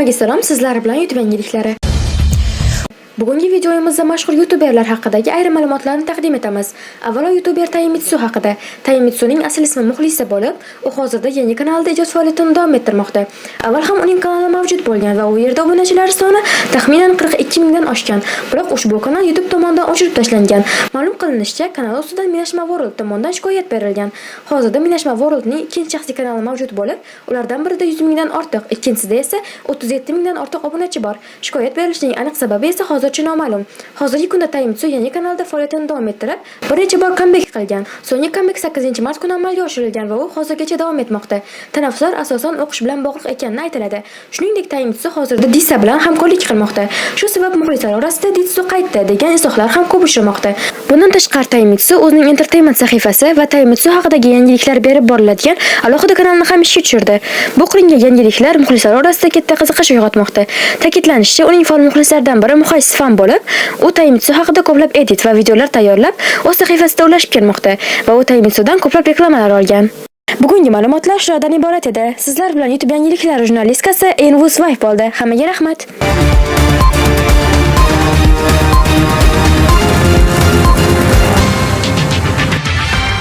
Hammaga salom, sizlar bilan YouTube yangiliklari. Bugungi videomizda mashhur youtuberlar haqidagi ayrim ma'lumotlarni taqdim etamiz. Avvalo youtuber Takemitsu haqida. Takemitsuning asl ismi Muxlisa bo'lib, u hozirda yangi kanalda ijod faoliyatini davom ettirmoqda. Avval ham uning kanali mavjud bo'lgan va u yerda obunachilar soni taxminan 42 mingdan oshgan. Biroq ushbu kanal YouTube tomonidan o'chirib tashlangan. Ma'lum qilinishicha, kanal ustidan Minashma World tomonidan shikoyat berilgan. Hozirda Minashma Worldning ikkinchi shaxsiy kanali mavjud bo'lib, ulardan birida 100 mingdan ortiq, ikkinchisida esa 37 mingdan ortiq obunachi bor. Shikoyat berishining aniq sababi esa hozircha noma'lum. Hozirgi kunda Takemitsu yangi kanalda faoliyatini davom ettirib, bir necha bor comeback qilgan. So'nggi comeback 8-mart kuni amalga oshirilgan va u hozirgacha davom etmoqda. Tanaffuslar asosan o'qish bilan bog'liq ekani aytiladi. Shuningdek, Takemitsu hozirda Disa bilan hamkorlik qilmoqda. Shu sabab muxlislar orasida Ditsu qaytdi degan izohlar ham ko'p uchramoqda. Bundan tashqari Takemitsu o'zining entertainment sahifasi va Takemitsu haqidagi yangiliklar berib boriladigan alohida kanalni ham ishga tushirdi. Bu qilingan yangiliklar muxlislar orasida katta qiziqish uyg'otmoqda. Ta'kidlanishicha, uning faol muxlislardan biri muhayssis fan bo'lib, u Takemitsu haqida ko'plab edit va videolar tayyorlab, o'z sahifasida ulashib kelmoqda va u Takemitsudan ko'plab reklamalar olgan. Bugungi ma'lumotlar shulardan iborat edi. Sizlar bilan YouTube yangiliklari jurnalistkasi Envus Wife bo'ldi. Hammaga rahmat.